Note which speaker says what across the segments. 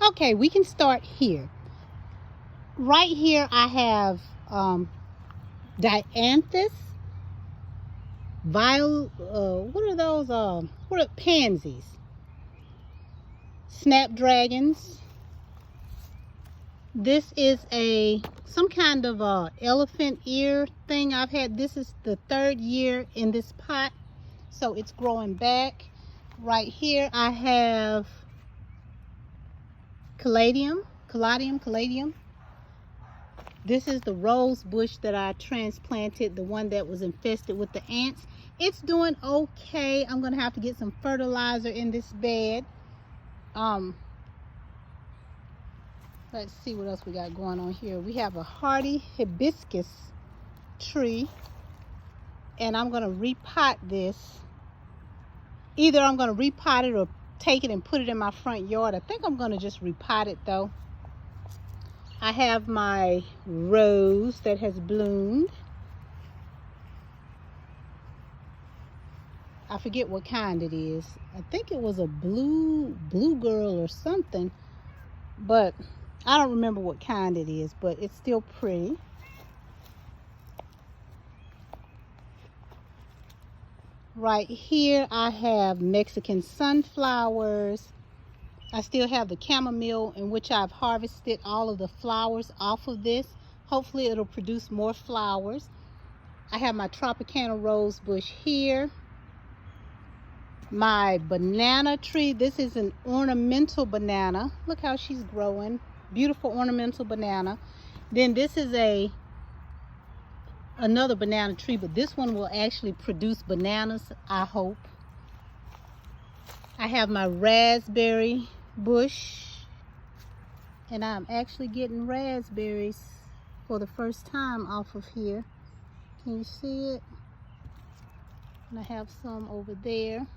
Speaker 1: Okay, we can start here. Right here I have dianthus, what are those? What are pansies? Snapdragons. This is some kind of elephant ear thing I've had. This is the 3rd year in this pot, so it's growing back. Right here I have caladium. This is the rose bush that I transplanted, the one that was infested with the ants. It's doing okay. I'm gonna have to get some fertilizer in this bed. Let's see what else we got going on here. We have a hardy hibiscus tree, and I'm gonna repot this. Either I'm gonna repot it or take it and put it in my front yard. I think I'm gonna just repot it though. I have my rose that has bloomed. I forget what kind it is. I think it was a blue girl or something, but I don't remember what kind it is, but it's still pretty. Right here I have Mexican sunflowers. I still have the chamomile, in which I've harvested all of the flowers off of this. Hopefully it'll produce more flowers. I have my Tropicana rose bush here. My banana tree. This is an ornamental banana. Look how she's growing. Beautiful ornamental banana. Then this is another banana tree, but this one will actually produce bananas, I hope. I have my raspberry bush, and I'm actually getting raspberries for the first time off of here. Can you see it? And I have some over there.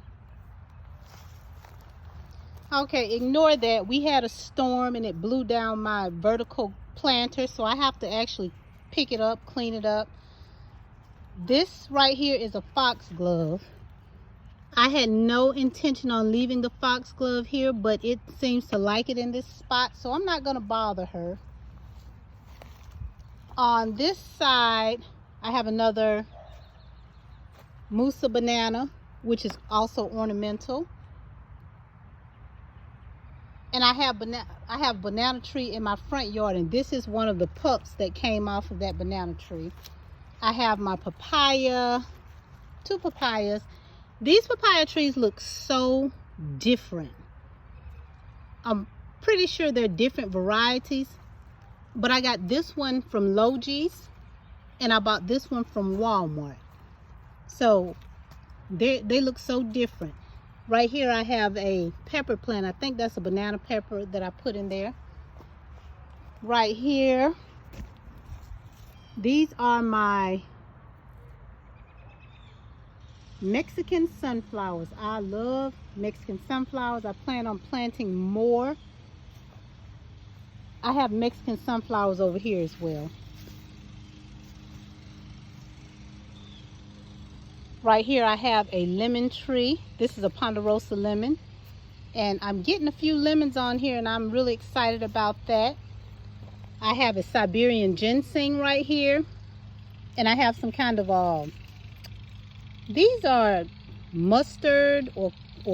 Speaker 1: Okay, ignore that. We had a storm and it blew down my vertical planter, so I have to actually pick it up, clean it up. This right here is a foxglove. I had no intention on leaving the foxglove here, but it seems to like it in this spot, so I'm not going to bother her. On this side, I have another Musa banana, which is also ornamental. And I have banana tree in my front yard, and this is one of the pups that came off of that banana tree. I have my papaya, 2 papayas. These papaya trees look so different. I'm pretty sure they're different varieties, but I got this one from Logi's, and I bought this one from Walmart. So they look so different. Right here I have a pepper plant. I think that's a banana pepper that I put in there. Right here, these are my Mexican sunflowers. I love Mexican sunflowers. I plan on planting more. I have Mexican sunflowers over here as well. Right here I have a lemon tree. This is a ponderosa lemon, and I'm getting a few lemons on here, and I'm really excited about that. I have a Siberian ginseng right here, and I have some kind of these are mustard or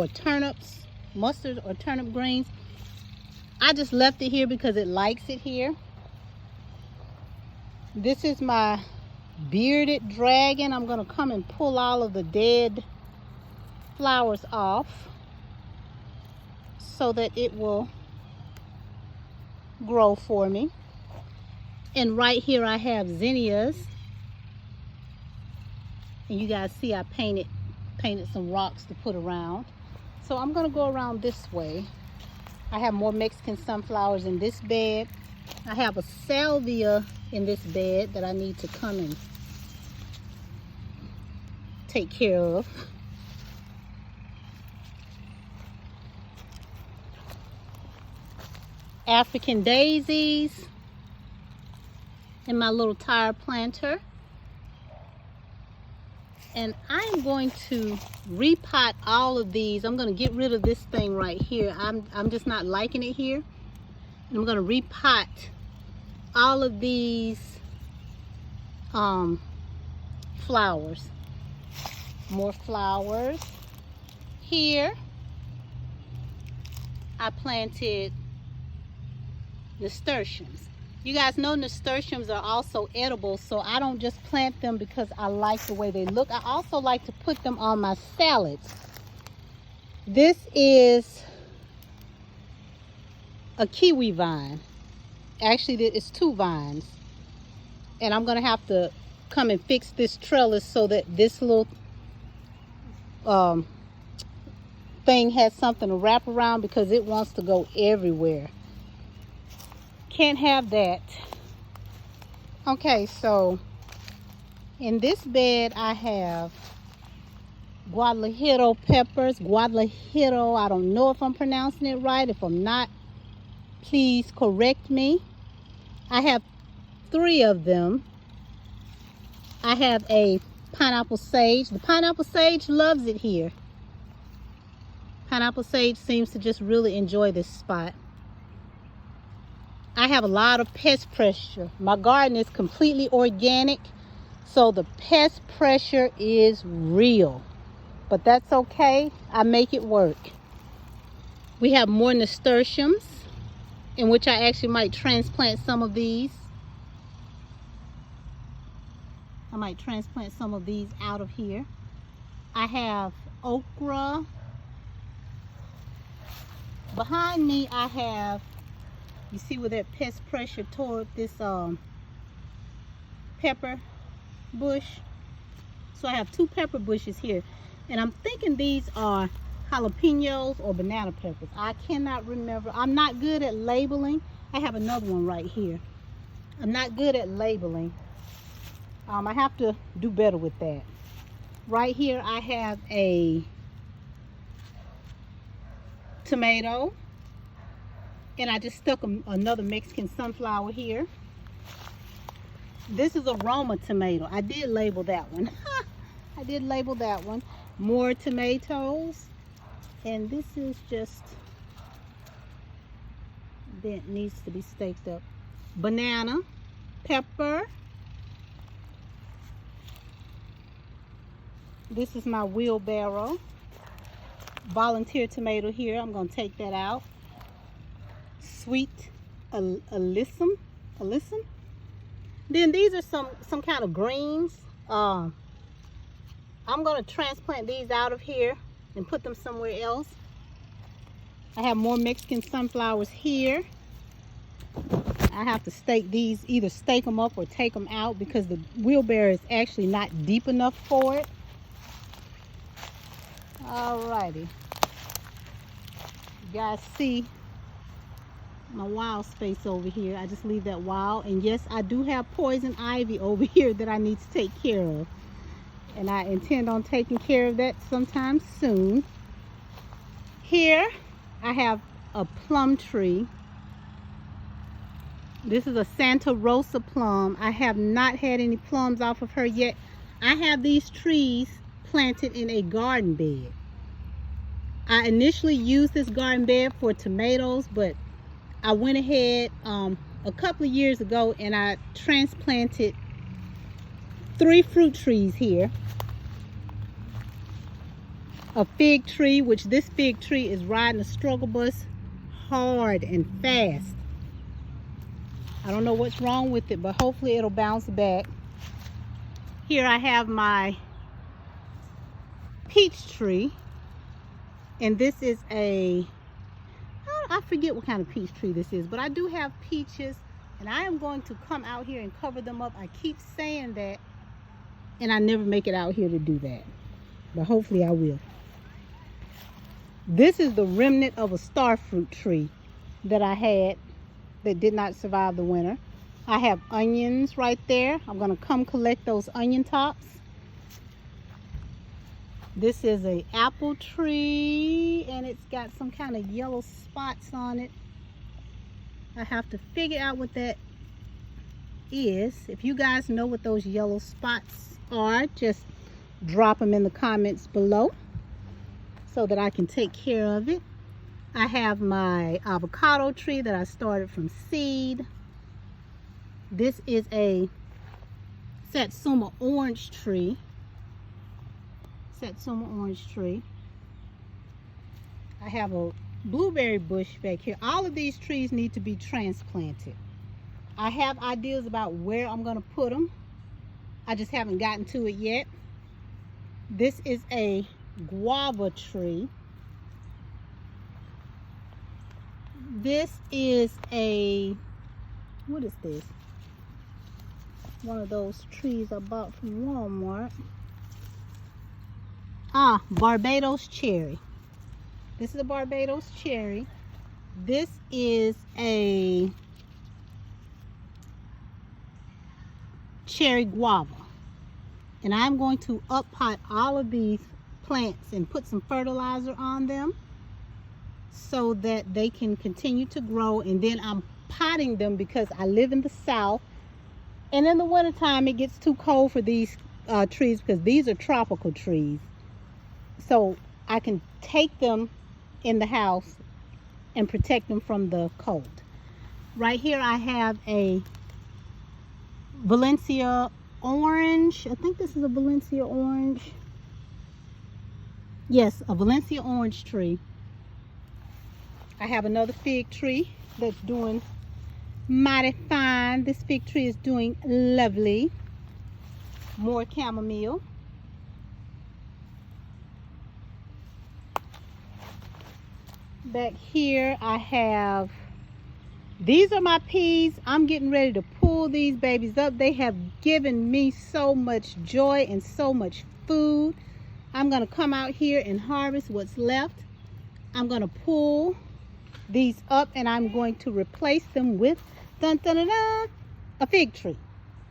Speaker 1: turnips, mustard or turnip greens. I just left it here because it likes it here. This is my bearded dragon. I'm going to come and pull all of the dead flowers off so that it will grow for me. And right here I have zinnias, and you guys see I painted some rocks to put around. So I'm going to go around this way. I have more Mexican sunflowers in this bed. I have a salvia in this bed that I need to come and take care of. African daisies in my little tire planter. And I'm going to repot all of these. I'm going to get rid of this thing right here. I'm just not liking it here. I'm going to repot all of these flowers. More flowers. Here I planted nasturtiums. You guys know nasturtiums are also edible, so I don't just plant them because I like the way they look. I also like to put them on my salads. This is a kiwi vine. Actually, it's 2 vines. And I'm going to have to come and fix this trellis so that this little thing has something to wrap around because it wants to go everywhere. Can't have that. Okay, so in this bed I have guadalajara peppers. Guadalajara, I don't know if I'm pronouncing it right. If I'm not, please correct me. I have 3 of them. I have a pineapple sage. The pineapple sage loves it here. Pineapple sage seems to just really enjoy this spot. I have a lot of pest pressure. My garden is completely organic, so the pest pressure is real. But that's okay. I make it work. We have more nasturtiums, in which I actually might transplant some of these. I might transplant some of these out of here. I have okra. Behind me I have, you see where that pest pressure toward this pepper bush. So I have 2 pepper bushes here. And I'm thinking these are jalapenos or banana peppers. I cannot remember. I'm not good at labeling. I have another one right here. I'm not good at labeling. I have to do better with that. Right here I have a tomato, and I just stuck another Mexican sunflower here. This is a Roma tomato. I did label that one. I did label that one. More tomatoes, and this is just, that needs to be staked up. Banana, pepper. This is my wheelbarrow. Volunteer tomato here. I'm going to take that out. Sweet alyssum. Then these are some kind of greens. I'm going to transplant these out of here and put them somewhere else. I have more Mexican sunflowers here. I have to stake these, either stake them up or take them out because the wheelbarrow is actually not deep enough for it. Alrighty. You guys see my wild space over here. I just leave that wild. And yes, I do have poison ivy over here that I need to take care of. And I intend on taking care of that sometime soon. Here I have a plum tree. This is a Santa Rosa plum. I have not had any plums off of her yet. I have these trees planted in a garden bed. I initially used this garden bed for tomatoes, but I went ahead a couple of years ago and I transplanted 3 fruit trees here. A fig tree, which this fig tree is riding a struggle bus hard and fast. I don't know what's wrong with it, but hopefully it'll bounce back. Here I have my peach tree, and this is I forget what kind of peach tree this is, but I do have peaches, and I am going to come out here and cover them up. I keep saying that, and I never make it out here to do that, but hopefully I will. This is the remnant of a star fruit tree that I had that did not survive the winter. I have onions right there. I'm going to come collect those onion tops. This is an apple tree, and it's got some kind of yellow spots on it. I have to figure out what that is. If you guys know what those yellow spots are, just drop them in the comments below so that I can take care of it. I have my avocado tree that I started from seed. This is a Satsuma orange tree. Satsuma orange tree. I have a blueberry bush back here. All of these trees need to be transplanted. I have ideas about where I'm going to put them. I just haven't gotten to it yet. This is a guava tree. This is a, what is this? One of those trees I bought from Walmart. Barbados cherry. This is a Barbados cherry. This is a cherry guava. And I'm going to up pot all of these plants and put some fertilizer on them so that they can continue to grow. And then I'm potting them because I live in the south, and in the wintertime it gets too cold for these trees, because these are tropical trees. So I can take them in the house and protect them from the cold. Right here I have a Valencia orange. I think this is a Valencia orange. Yes, a Valencia orange tree. I have another fig tree that's doing mighty fine. This fig tree is doing lovely. More chamomile. Back here I have, these are my peas. I'm getting ready to pull these babies up. They have given me so much joy and so much food. I'm going to come out here and harvest what's left. I'm going to pull these up and I'm going to replace them with a fig tree,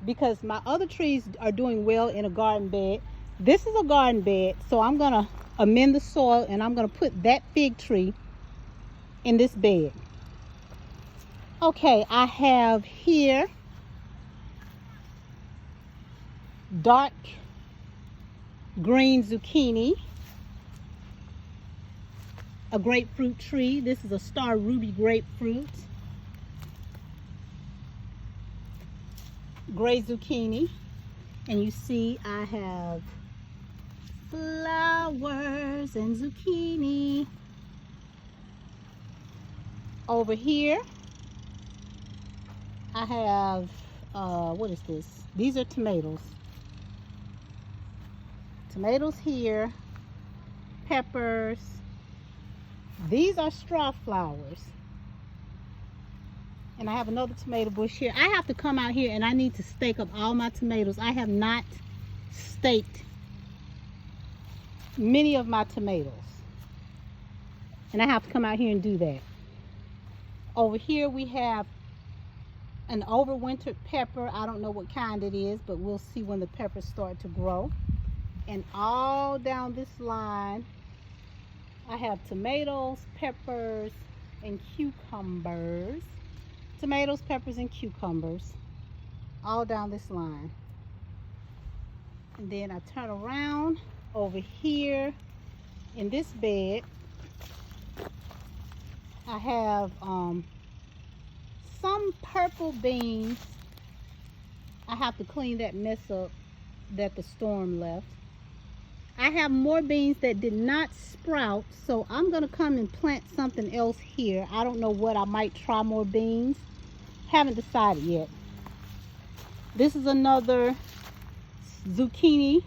Speaker 1: because my other trees are doing well in a garden bed. This is a garden bed, so I'm going to amend the soil and I'm going to put that fig tree in this bed. Okay, I have here dark green zucchini, a grapefruit tree. This is a star ruby grapefruit. Gray zucchini. And you see I have flowers and zucchini. Over here I have, what is this? These are tomatoes. Tomatoes here, peppers. These are straw flowers. And I have another tomato bush here. I have to come out here and I need to stake up all my tomatoes. I have not staked many of my tomatoes. And I have to come out here and do that. Over here we have an overwintered pepper. I don't know what kind it is, but we'll see when the peppers start to grow. And all down this line I have tomatoes, peppers, and cucumbers. Tomatoes, peppers, and cucumbers all down this line. And then I turn around over here in this bed. I have some purple beans. I have to clean that mess up that the storm left. I have more beans that did not sprout, so I'm going to come and plant something else here. I don't know what. I might try more beans. Haven't decided yet. This is another zucchini.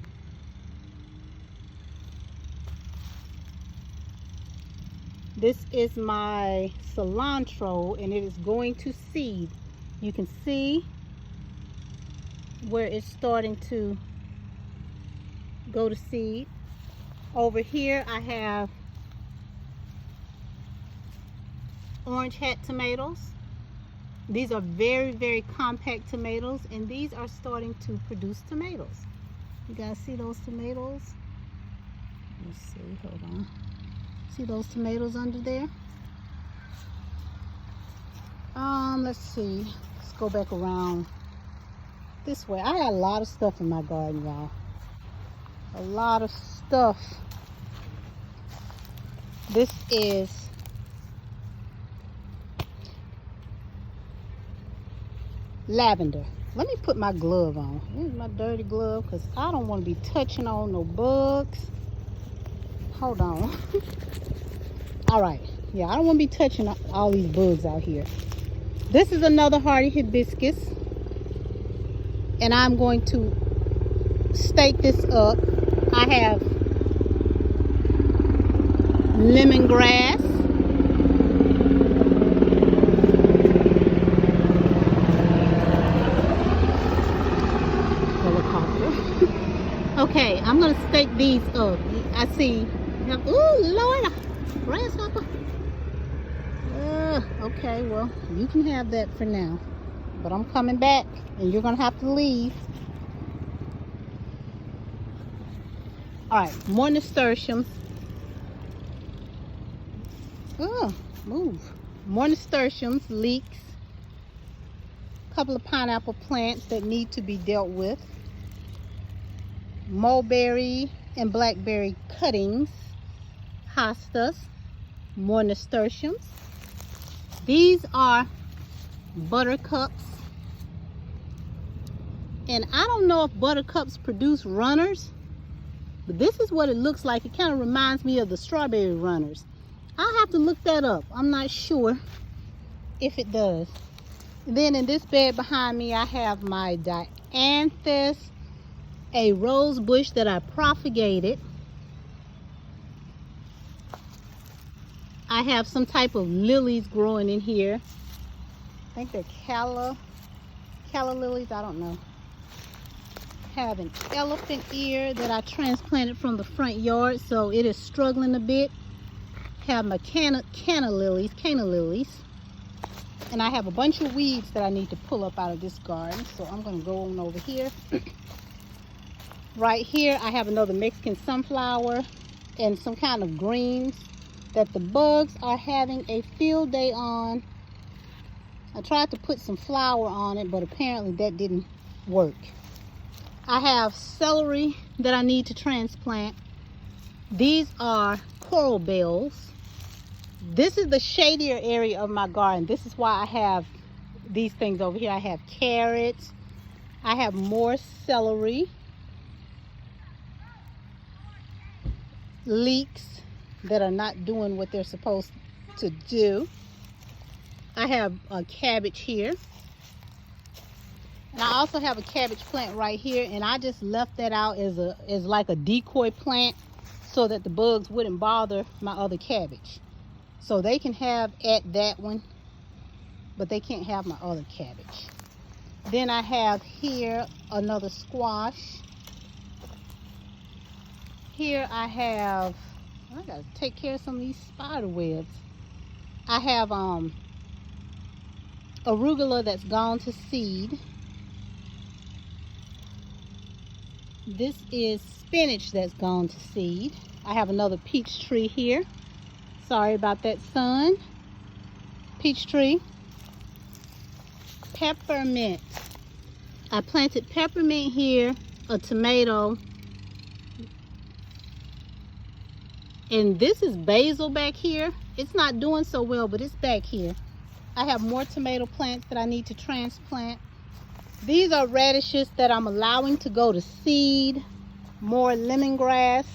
Speaker 1: This is my cilantro, and it is going to seed. You can see where it's starting to go to seed. Over here I have orange hat tomatoes. These are very, very compact tomatoes, and these are starting to produce tomatoes. You guys see those tomatoes? Let's see, hold on. See those tomatoes under there? Let's see. Let's go back around this way. I got a lot of stuff in my garden, y'all. A lot of stuff. This is lavender. Let me put my glove on. Here's my dirty glove because I don't want to be touching on no bugs. Hold on. All right. Yeah, I don't want to be touching all these bugs out here. This is another hardy hibiscus. And I'm going to stake this up. I have lemongrass. Okay, I'm gonna stake these up. I see. Ooh, Lord, grasshopper. Okay, well, you can have that for now. But I'm coming back, and you're gonna have to leave. All right, more nasturtiums. Move. More nasturtiums, leeks. A couple of pineapple plants that need to be dealt with. Mulberry and blackberry cuttings, hostas, more nasturtiums. These are buttercups. And I don't know if buttercups produce runners, but this is what it looks like. It kind of reminds me of the strawberry runners. I'll have to look that up. I'm not sure if it does. And then in this bed behind me, I have my dianthus, a rose bush that I propagated. I have some type of lilies growing in here. I think they're calla lilies, I don't know. Have an elephant ear that I transplanted from the front yard, so it is struggling a bit. Have my canna lilies. And I have a bunch of weeds that I need to pull up out of this garden, so I'm gonna go on over here. Right here, I have another Mexican sunflower and some kind of greens that the bugs are having a field day on. I tried to put some flour on it, but apparently that didn't work. I have celery that I need to transplant. These are coral bells. This is the shadier area of my garden. This is why I have these things over here. I have carrots. I have more celery. Leeks that are not doing what they're supposed to do. I have a cabbage here. And I also have a cabbage plant right here, and I just left that out as like a decoy plant so that the bugs wouldn't bother my other cabbage. So they can have at that one, but they can't have my other cabbage. Then I have here another squash. Here I gotta take care of some of these spider webs. I have arugula that's gone to seed. This is spinach that's gone to seed. I have another peach tree here. Sorry about that, sun. Peach tree. Peppermint. I planted peppermint here, a tomato. And this is basil back here. It's not doing so well, but it's back here. I have more tomato plants that I need to transplant. These are radishes that I'm allowing to go to seed. More lemongrass.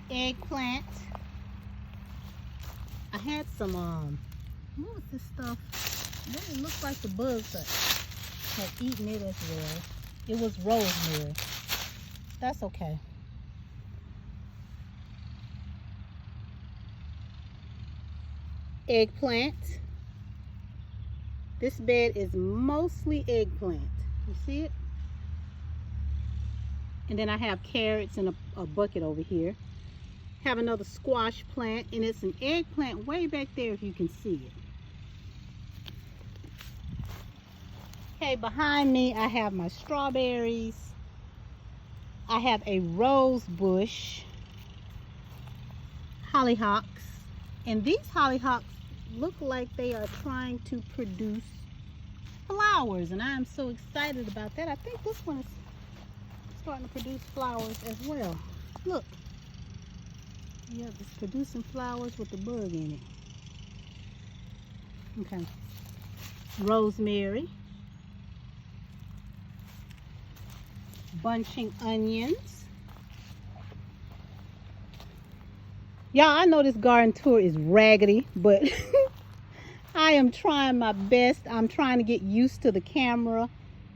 Speaker 1: Eggplant. I had some, what was this stuff? It doesn't look like the bugs had eaten it as well. It was rosemary. That's okay. Eggplant. This bed is mostly eggplant. You see it? And then I have carrots in a bucket over here. Have another squash plant, and it's an eggplant way back there if you can see it. Okay, behind me I have my strawberries. I have a rose bush, hollyhocks, and these hollyhocks look like they are trying to produce flowers, and I am so excited about that. I think this one is starting to produce flowers as well. Look. Yep, it's producing flowers with the bug in it. Okay. Rosemary. Bunching onions. Y'all, I know this garden tour is raggedy, but I am trying my best. I'm trying to get used to the camera,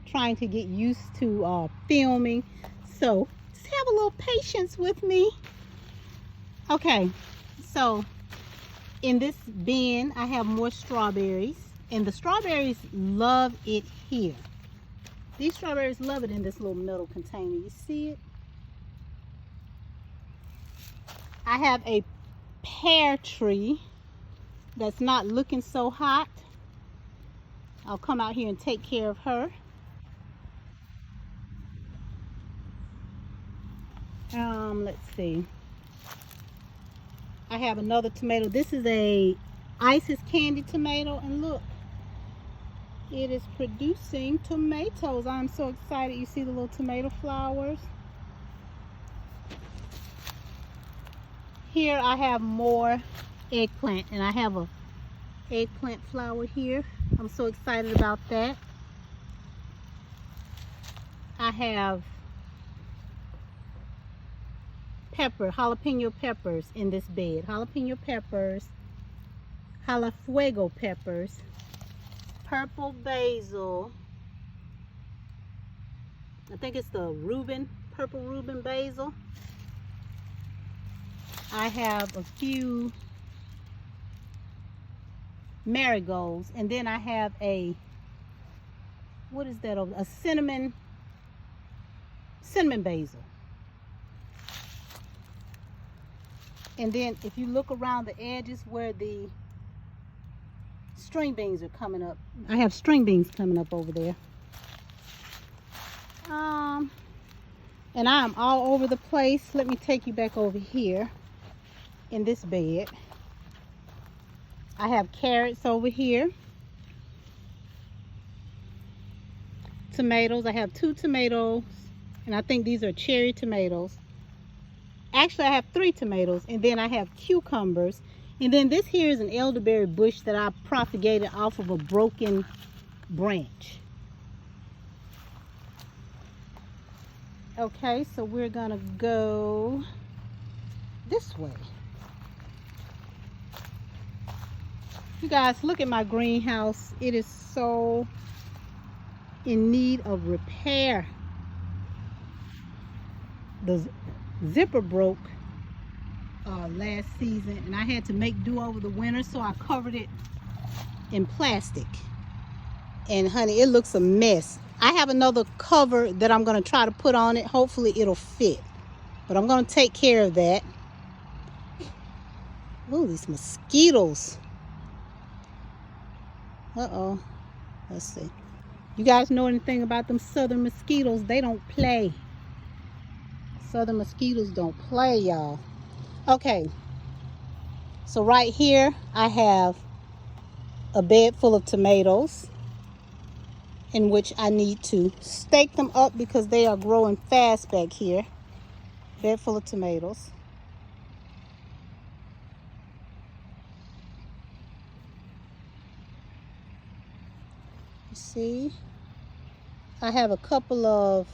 Speaker 1: trying to get used to filming. So just have a little patience with me. Okay, so in this bin, I have more strawberries, and the strawberries love it here. These strawberries love it in this little metal container. You see it? I have a pear tree that's not looking so hot. I'll come out here and take care of her. Let's see. I have another tomato. This is a Isis candy tomato, and look, it is producing tomatoes. I'm so excited. You see the little tomato flowers? Here I have more eggplant, and I have a eggplant flower here. I'm so excited about that. I have jalapeno peppers in this bed. Jalapeno peppers, jalafuego peppers, purple basil. I think it's the purple Reuben basil. I have a few marigolds, and then I have what is that over? A cinnamon basil. And then if you look around the edges where the string beans are coming up, I have string beans coming up over there. And I'm all over the place. Let me take you back over here in this bed. I have carrots over here. Tomatoes. I have 2 tomatoes, and I think these are cherry tomatoes. Actually, I have 3 tomatoes, and then I have cucumbers. And then this here is an elderberry bush that I propagated off of a broken branch. Okay, so we're gonna go this way. You guys, look at my greenhouse. It is so in need of repair. The zipper broke last season, and I had to make do over the winter, so I covered it in plastic. And honey, it looks a mess. I have another cover that I'm going to try to put on it. Hopefully it'll fit, but I'm going to take care of that. Oh, these mosquitoes. Uh-oh. Let's see. You guys know anything about them southern mosquitoes? They don't play. Southern mosquitoes don't play, y'all. Okay. So right here, I have a bed full of tomatoes, in which I need to stake them up because they are growing fast back here. Bed full of tomatoes. You see, I have a couple of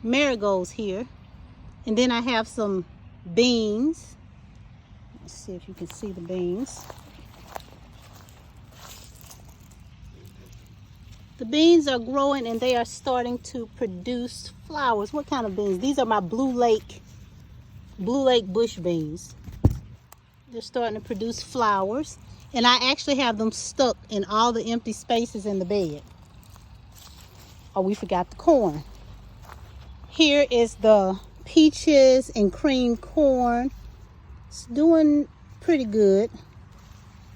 Speaker 1: marigolds here, and then I have some beans. Let's see if you can see the beans. The beans are growing, and they are starting to produce flowers. What kind of beans? These are my Blue Lake bush beans. They're starting to produce flowers, and I actually have them stuck in all the empty spaces in the bed. Oh, we forgot the corn. Here is the peaches and cream corn. It's doing pretty good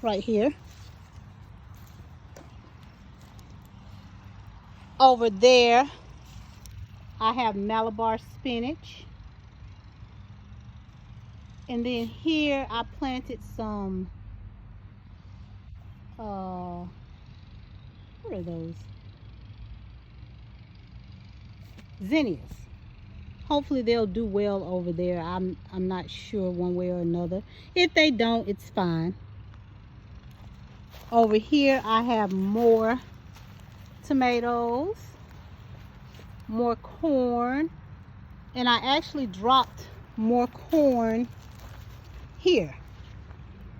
Speaker 1: right here. Over there, I have Malabar spinach. And then here, I planted some, what are those? Zinnias. Hopefully they'll do well over there. I'm not sure one way or another. If they don't, it's fine. Over here I have more tomatoes, more corn, and I actually dropped more corn here.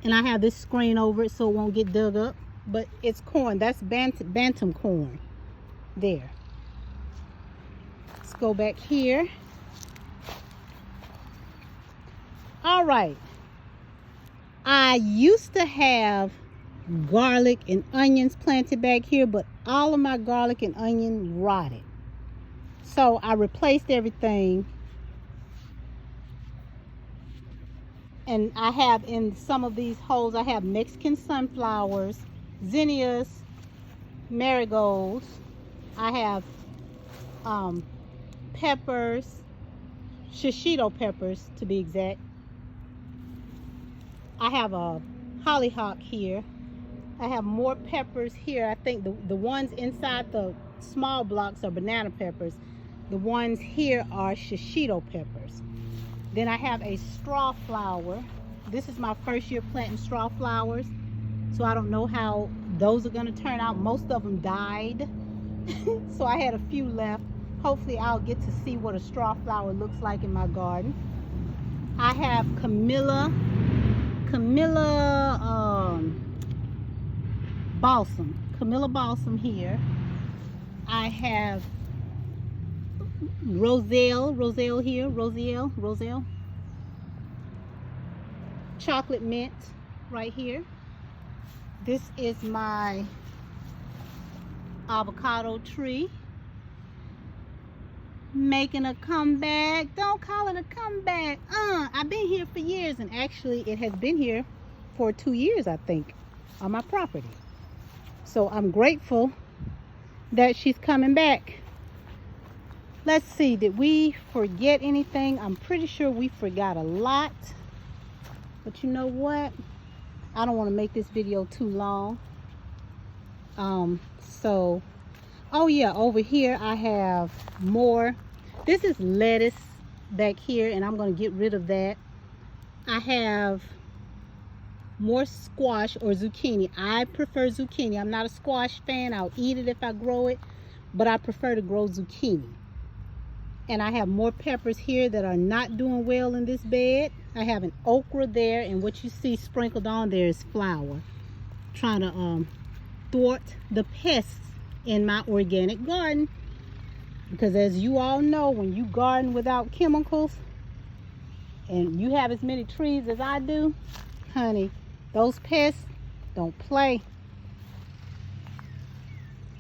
Speaker 1: And I have this screen over it so it won't get dug up, but it's corn. That's bantam corn there. Let's go back here. All right, I used to have garlic and onions planted back here, but all of my garlic and onion rotted, so I replaced everything. And I have in some of these holes, I have Mexican sunflowers, zinnias, marigolds. I have peppers, shishito peppers to be exact. I have a hollyhock here. I have more peppers here. I think the ones inside the small blocks are banana peppers. The ones here are shishito peppers. Then I have a straw flower. This is my first year planting straw flowers, so I don't know how those are going to turn out. Most of them died, so I had a few left. Hopefully I'll get to see what a straw flower looks like in my garden. I have Camilla balsam here. I have Roselle here, chocolate mint right here. This is my avocado tree making a comeback. Don't call it a comeback. I've been here for years, and actually it has been here for 2 years, I think, on my property. So I'm grateful that she's coming back. Let's see, did we forget anything? I'm pretty sure we forgot a lot. But you know what? I don't want to make this video too long. Oh yeah, over here I have more. This is lettuce back here, and I'm going to get rid of that. I have more squash or zucchini. I prefer zucchini. I'm not a squash fan. I'll eat it if I grow it, but I prefer to grow zucchini. And I have more peppers here that are not doing well in this bed. I have an okra there, and what you see sprinkled on there is flour. Trying to thwart the pests in my organic garden. Because as you all know, when you garden without chemicals, and you have as many trees as I do, honey, those pests don't play.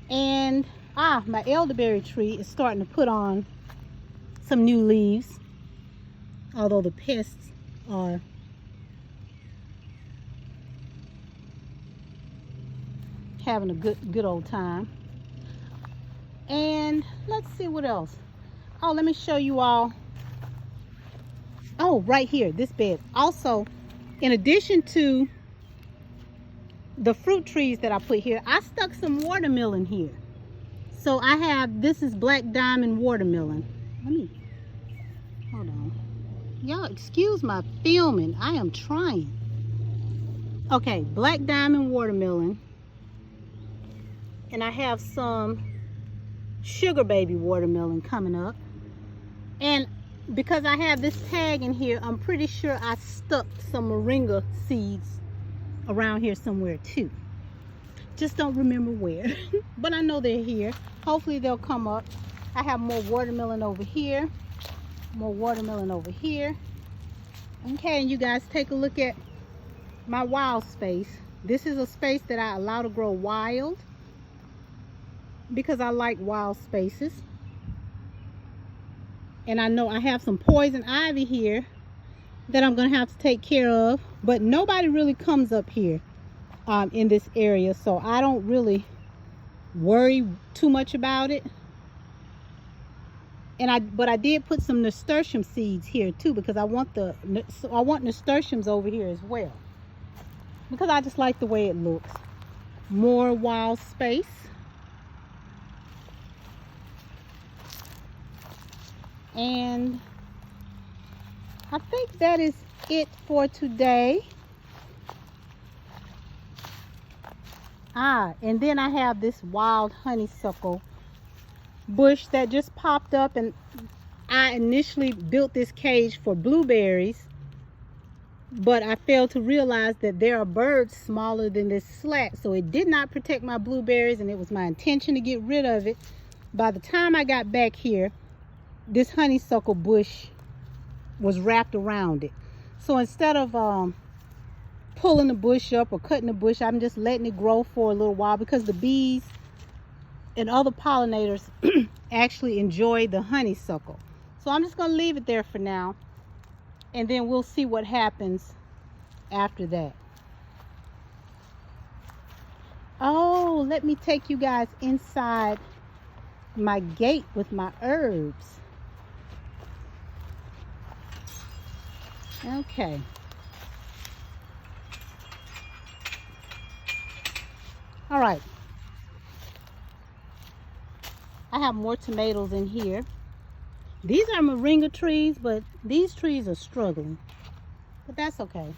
Speaker 1: And my elderberry tree is starting to put on some new leaves, although the pests are having a good old time. And let's see what else. Oh, let me show you all. Oh, right here, this bed. Also, in addition to the fruit trees that I put here, I stuck some watermelon here. So I have, this is black diamond watermelon. Let me, hold on. Y'all excuse my filming. I am trying. Okay, black diamond watermelon. And I have some sugar baby watermelon coming up. And because I have this tag in here, I'm pretty sure I stuck some moringa seeds around here somewhere too. Just don't remember where. But I know they're here. Hopefully they'll come up. I have more watermelon over here. More watermelon over here. Okay, and you guys take a look at my wild space. This is a space that I allow to grow wild because I like wild spaces. And I know I have some poison ivy here that I'm going to have to take care of. But nobody really comes up here in this area, so I don't really worry too much about it. And but I did put some nasturtium seeds here too, because I want nasturtiums over here as well, because I just like the way it looks. More wild space. And I think that is it for today. And then I have this wild honeysuckle bush that just popped up, and I initially built this cage for blueberries, but I failed to realize that there are birds smaller than this slat, so it did not protect my blueberries, and it was my intention to get rid of it. By the time I got back here, this honeysuckle bush was wrapped around it. So instead of pulling the bush up or cutting the bush, I'm just letting it grow for a little while, because the bees and other pollinators actually enjoy the honeysuckle. So I'm just going to leave it there for now, and then we'll see what happens after that. Oh, let me take you guys inside my gate with my herbs. Okay. All right. I have more tomatoes in here. These are moringa trees, but these trees are struggling. But that's okay.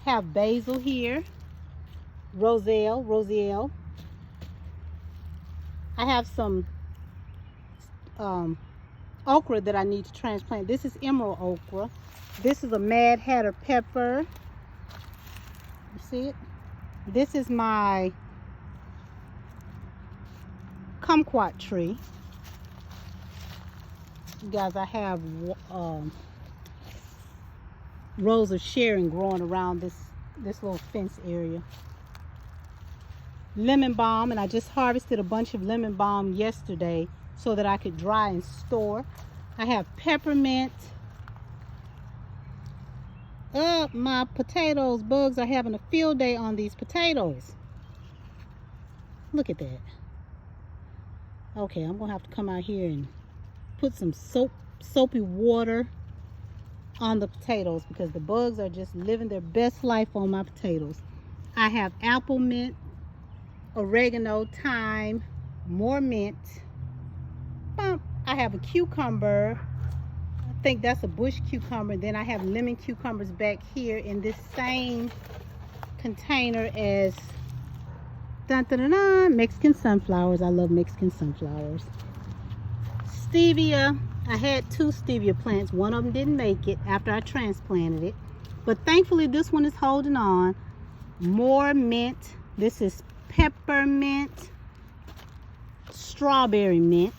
Speaker 1: Have basil here. Roselle. I have some okra that I need to transplant. This is emerald okra. This is a Mad Hatter pepper. You see it? This is my kumquat tree. You guys, I have rows of sharon growing around this little fence area. Lemon balm, and I just harvested a bunch of lemon balm yesterday so that I could dry and store. I have peppermint. My potatoes, bugs are having a field day on these potatoes. Look at that. Okay, I'm gonna have to come out here and put some soapy water on the potatoes, because the bugs are just living their best life on my potatoes. I have apple mint, oregano, thyme, more mint. I have a cucumber. I think that's a bush cucumber. Then I have lemon cucumbers back here in this same container as Mexican sunflowers. I love Mexican sunflowers. Stevia. I had 2 stevia plants. One of them didn't make it after I transplanted it, but thankfully this one is holding on. More mint. This is peppermint, strawberry mint,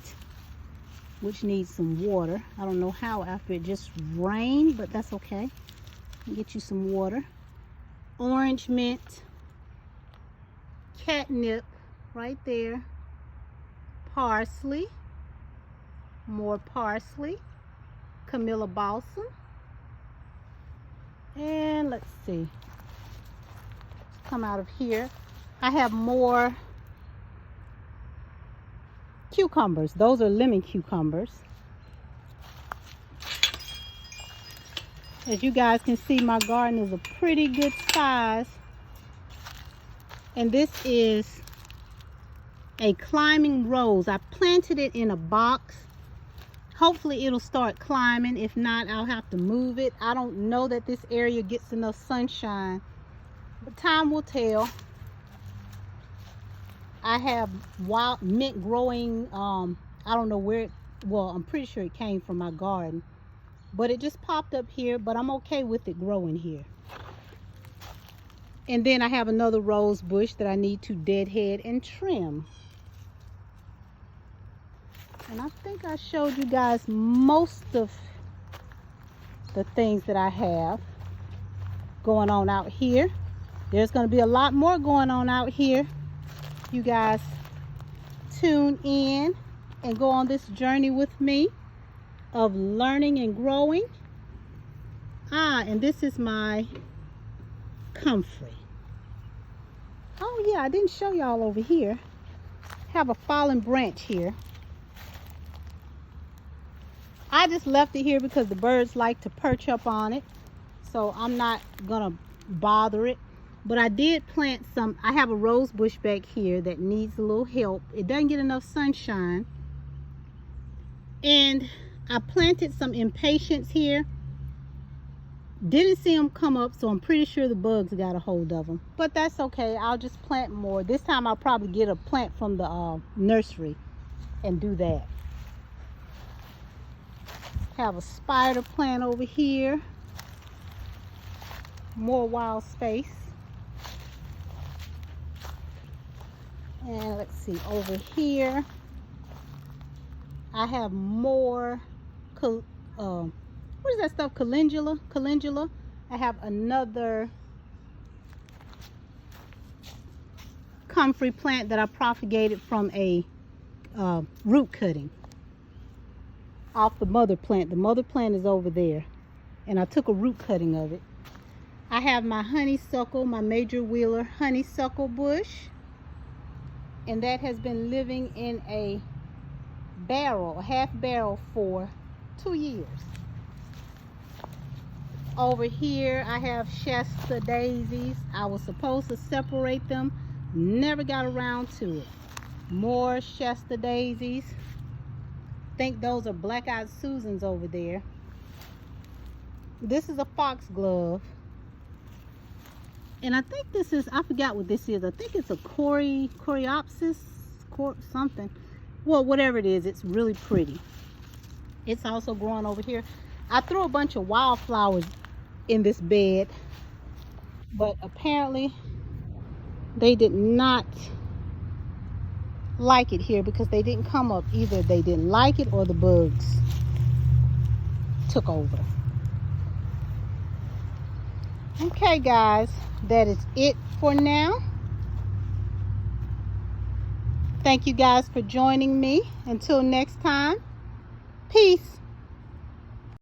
Speaker 1: which needs some water. I don't know how after it just rained, but that's okay. I'll get you some water. Orange mint, catnip right there, parsley, more parsley, Camilla balsam, and let's see, let's come out of here. I have more cucumbers. Those are lemon cucumbers. As you guys can see, my garden is a pretty good size. And this is a climbing rose. I planted it in a box. Hopefully it'll start climbing. If not, I'll have to move it. I don't know that this area gets enough sunshine, but time will tell. I have wild mint growing. I don't know where it, well, I'm pretty sure it came from my garden, but it just popped up here, but I'm okay with it growing here. And then I have another rose bush that I need to deadhead and trim. And I think I showed you guys most of the things that I have going on out here. There's going to be a lot more going on out here. You guys tune in and go on this journey with me of learning and growing. And this is my comfrey. Oh yeah, I didn't show y'all over here. Have a fallen branch here. I just left it here because the birds like to perch up on it, so I'm not gonna bother it. But I did plant some. I have a rose bush back here that needs a little help. It doesn't get enough sunshine. And I planted some impatiens here. Didn't see them come up, so I'm pretty sure the bugs got a hold of them. But that's okay. I'll just plant more. This time I'll probably get a plant from the nursery and do that. Have a spider plant over here. More wild space. And let's see, over here I have more what is that stuff? Calendula. I have another comfrey plant that I propagated from a root cutting off the mother plant. The mother plant is over there, and I took a root cutting of it. I have my honeysuckle, my major wheeler honeysuckle bush, and that has been living in a barrel, a half barrel, for 2 years. Over here I have Shasta daisies. I was supposed to separate them, never got around to it. More Shasta daisies. I think those are black-eyed Susans over there. This is a foxglove, and I think this is, I forgot what this is. I think it's a coreopsis, something. Well, whatever it is, it's really pretty. It's also growing over here. I threw a bunch of wildflowers in this bed, but apparently they did not like it here because they didn't come up. Either they didn't like it or the bugs took over. Okay guys, that is it for now. Thank you guys for joining me. Until next time, peace.